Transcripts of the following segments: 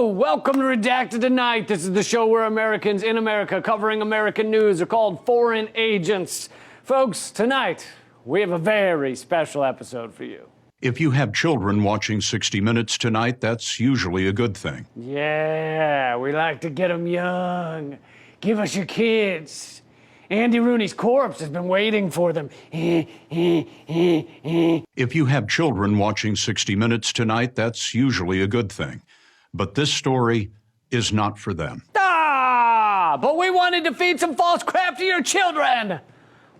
Hello, welcome to Redacted Tonight. This is the show where Americans in America covering American news are called foreign agents. Folks, tonight we have a very special episode for you. If you have children watching 60 Minutes tonight, that's usually a good thing. Yeah, we like to get them young. Give us your kids. Andy Rooney's corpse has been waiting for them. If you have children watching 60 Minutes tonight, that's usually a good thing. But this story is not for them. But we wanted to feed some false crap to your children.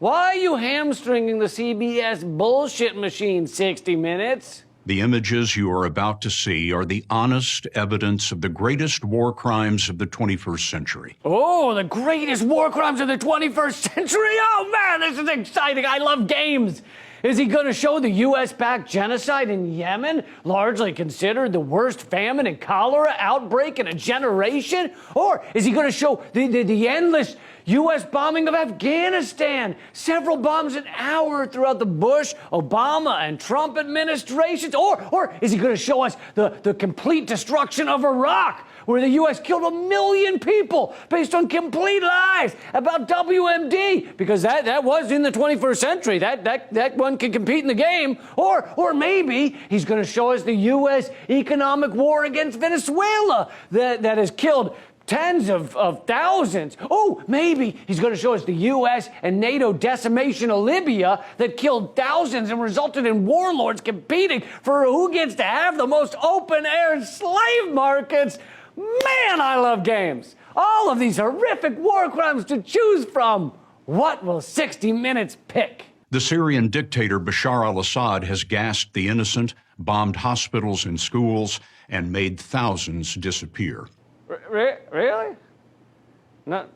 Why are you hamstringing the CBS bullshit machine, 60 Minutes? The images you are about to see are the honest evidence of the greatest war crimes of the 21st century. Oh, the greatest war crimes of the 21st century? Oh, man, this is exciting. I love games. Is he going to show the U.S.-backed genocide in Yemen, largely considered the worst famine and cholera outbreak in a generation? Or is he going to show the endless U.S. bombing of Afghanistan, several bombs an hour throughout the Bush, Obama, and Trump administrations? Or is he going to show us the complete destruction of Iraq, where the U.S. killed 1 million people based on complete lies about WMD, because that was in the 21st century. That one can compete in the game. Or maybe he's going to show us the U.S. economic war against Venezuela that has killed tens of thousands. Oh, maybe he's going to show us the U.S. and NATO decimation of Libya that killed thousands and resulted in warlords competing for who gets to have the most open-air slave markets. Man, I love games. All of these horrific war crimes to choose from. What will 60 Minutes pick? The Syrian dictator Bashar al-Assad has gassed the innocent, bombed hospitals and schools, and made thousands disappear. Really? None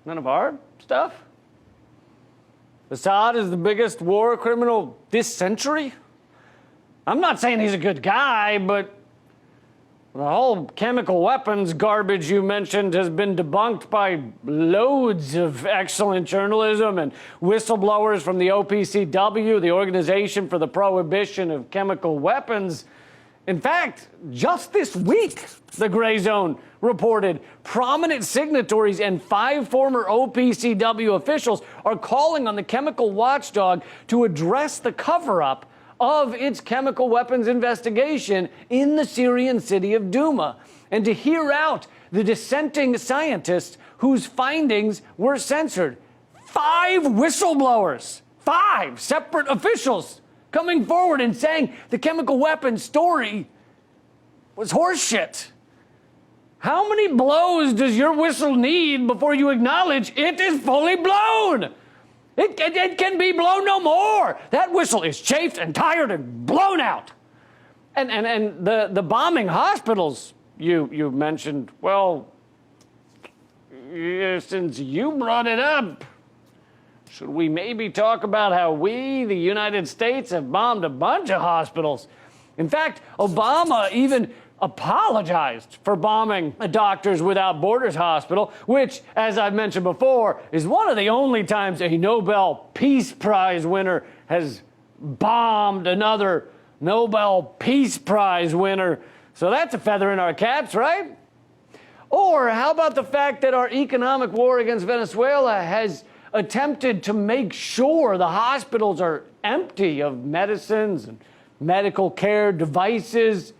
of our stuff? Assad is the biggest war criminal this century? I'm not saying he's a good guy, but the whole chemical weapons garbage you mentioned has been debunked by loads of excellent journalism and whistleblowers from the OPCW, the Organization for the Prohibition of Chemical Weapons. In fact, just this week, the Gray Zone reported prominent signatories and 5 former OPCW officials are calling on the chemical watchdog to address the cover-up of its chemical weapons investigation in the Syrian city of Douma, and to hear out the dissenting scientists whose findings were censored. 5 whistleblowers, 5 separate officials coming forward and saying the chemical weapons story was horseshit. How many blows does your whistle need before you acknowledge it is fully blown? It can be blown no more. That whistle is chafed and tired and blown out. And the bombing hospitals you mentioned, well, since you brought it up, should we maybe talk about how we, the United States, have bombed a bunch of hospitals? In fact, Obama even apologized for bombing a Doctors Without Borders hospital, which, as I've mentioned before, is one of the only times a Nobel Peace Prize winner has bombed another Nobel Peace Prize winner. So that's a feather in our caps, right? Or how about the fact that our economic war against Venezuela has attempted to make sure the hospitals are empty of medicines and medical care devices?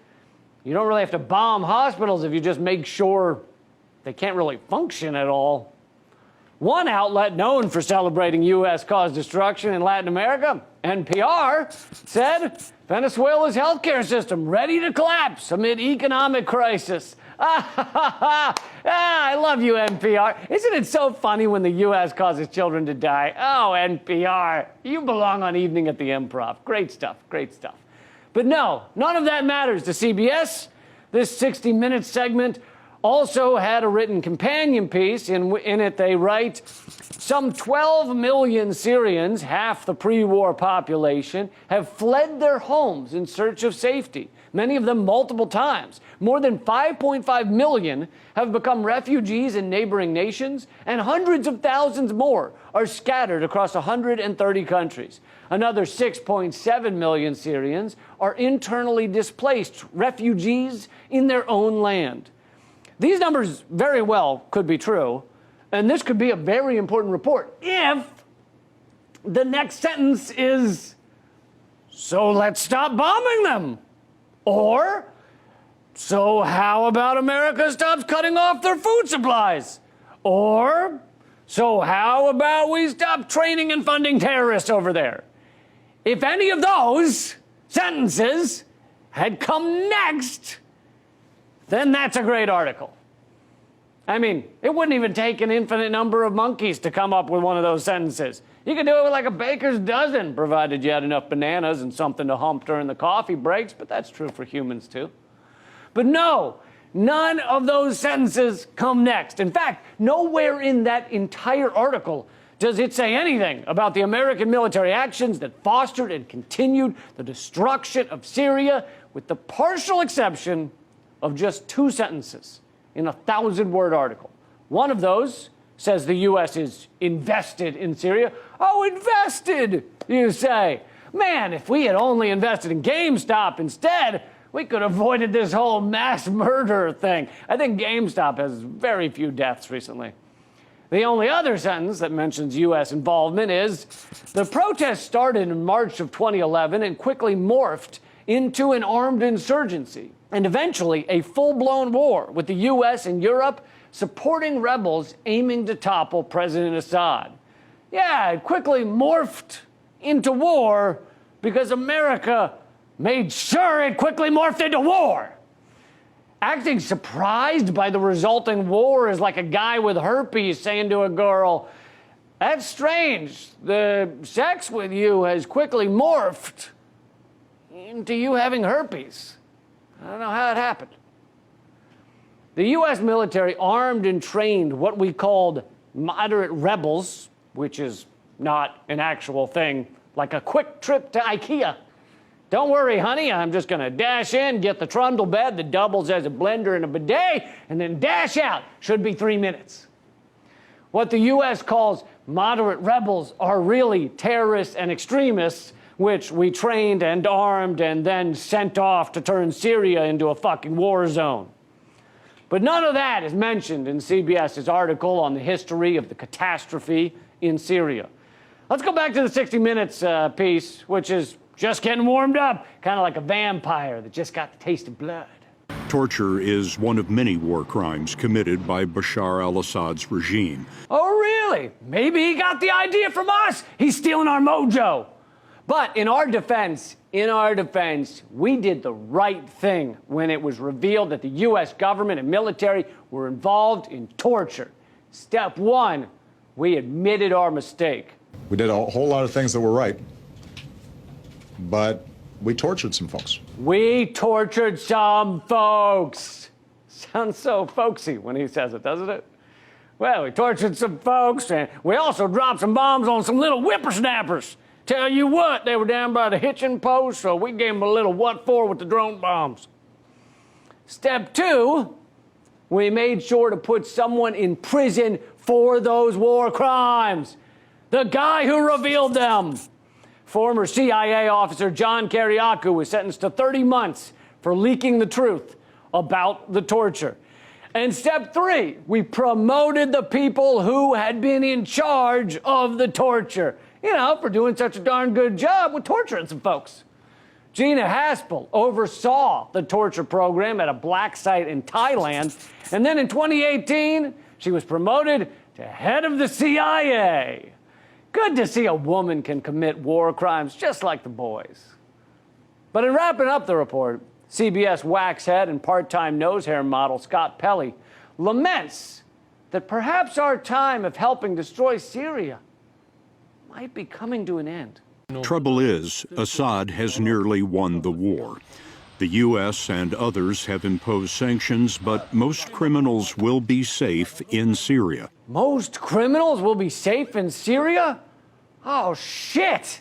You don't really have to bomb hospitals if you just make sure they can't really function at all. One outlet known for celebrating U.S.-caused destruction in Latin America, NPR, said Venezuela's healthcare system ready to collapse amid economic crisis. I love you, NPR. Isn't it so funny when the U.S. causes children to die? Oh, NPR, you belong on Evening at the Improv. Great stuff, great stuff. But no, none of that matters to CBS. This 60 Minutes segment also had a written companion piece. In it, they write, some 12 million Syrians, half the pre-war population, have fled their homes in search of safety. many of them multiple times. More than 5.5 million have become refugees in neighboring nations, and hundreds of thousands more are scattered across 130 countries. Another 6.7 million Syrians are internally displaced refugees in their own land. These numbers very well could be true, and this could be a very important report if the next sentence is, "So let's stop bombing them." Or, "So how about America stops cutting off their food supplies?" Or, "So how about we stop training and funding terrorists over there?" If any of those sentences had come next, then that's a great article. I mean, it wouldn't even take an infinite number of monkeys to come up with one of those sentences. You could do it with like a baker's dozen, provided you had enough bananas and something to hump during the coffee breaks, but that's true for humans too. But no, none of those sentences come next. In fact, nowhere in that entire article does it say anything about the American military actions that fostered and continued the destruction of Syria, with the partial exception of just 2 sentences in a 1,000-word article. One of those says the U.S. is invested in Syria. Oh, invested, you say. Man, if we had only invested in GameStop instead, we could have avoided this whole mass murder thing. I think GameStop has very few deaths recently. The only other sentence that mentions U.S. involvement is, the protest started in March of 2011 and quickly morphed into an armed insurgency and eventually a full-blown war, with the U.S. and Europe supporting rebels aiming to topple President Assad. Yeah, it quickly morphed into war because America made sure it quickly morphed into war. Acting surprised by the resulting war is like a guy with herpes saying to a girl, "That's strange. The sex with you has quickly morphed into you having herpes. I don't know how it happened." The U.S. military armed and trained what we called moderate rebels, which is not an actual thing, like a quick trip to IKEA. Don't worry, honey, I'm just going to dash in, get the trundle bed that doubles as a blender and a bidet, and then dash out. Should be 3 minutes. What the U.S. calls moderate rebels are really terrorists and extremists, which we trained and armed and then sent off to turn Syria into a fucking war zone. But none of that is mentioned in CBS's article on the history of the catastrophe in Syria. Let's go back to the 60 Minutes piece, which is just getting warmed up, kind of like a vampire that just got the taste of blood. Torture is one of many war crimes committed by Bashar al-Assad's regime. Oh, really? Maybe he got the idea from us. He's stealing our mojo. But in our defense, we did the right thing when it was revealed that the U.S. government and military were involved in torture. Step 1, we admitted our mistake. We did a whole lot of things that were right, but we tortured some folks. We tortured some folks. Sounds so folksy when he says it, doesn't it? Well, we tortured some folks, and we also dropped some bombs on some little whippersnappers. Tell you what, they were down by the hitching post, so we gave them a little what for with the drone bombs. Step 2, we made sure to put someone in prison for those war crimes. The guy who revealed them. Former CIA officer John Kiriakou was sentenced to 30 months for leaking the truth about the torture. And step 3, we promoted the people who had been in charge of the torture. You know, for doing such a darn good job with torturing some folks. Gina Haspel oversaw the torture program at a black site in Thailand, and then in 2018, she was promoted to head of the CIA. Good to see a woman can commit war crimes just like the boys. But in wrapping up the report, CBS waxhead and part-time nose hair model Scott Pelley laments that perhaps our time of helping destroy Syria might be coming to an end. Trouble is, Assad has nearly won the war. The U.S. and others have imposed sanctions, but most criminals will be safe in Syria. Most criminals will be safe in Syria? Oh, shit!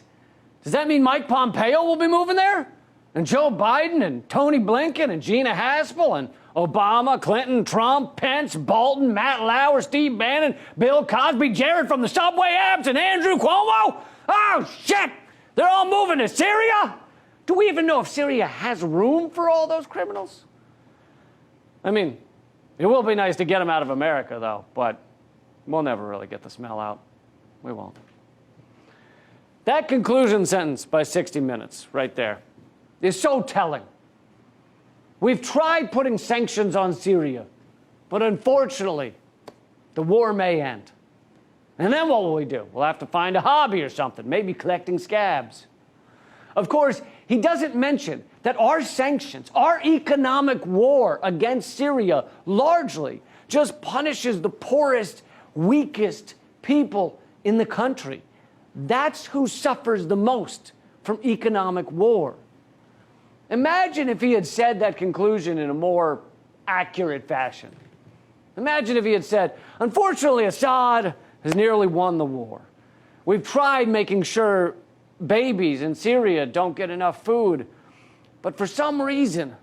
Does that mean Mike Pompeo will be moving there? And Joe Biden and Tony Blinken and Gina Haspel and Obama, Clinton, Trump, Pence, Bolton, Matt Lauer, Steve Bannon, Bill Cosby, Jared from the subway apps, and Andrew Cuomo? Oh, shit! They're all moving to Syria? Do we even know if Syria has room for all those criminals? I mean, it will be nice to get them out of America, though, but we'll never really get the smell out. We won't. That conclusion sentence by 60 Minutes right there is so telling. We've tried putting sanctions on Syria, but unfortunately, the war may end. And then what will we do? We'll have to find a hobby or something, maybe collecting scabs. Of course, he doesn't mention that our sanctions, our economic war against Syria, largely just punishes the poorest, weakest people in the country. That's who suffers the most from economic war. Imagine if he had said that conclusion in a more accurate fashion. Imagine if he had said, unfortunately, Assad has nearly won the war. We've tried making sure babies in Syria don't get enough food, but for some reason,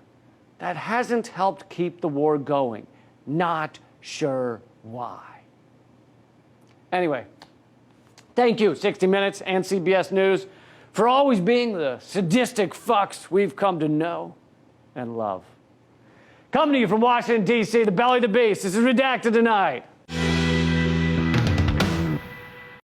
that hasn't helped keep the war going. Not sure why. Anyway, thank you, 60 Minutes and CBS News, for always being the sadistic fucks we've come to know and love. Coming to you from Washington, D.C., the belly of the beast, this is Redacted Tonight.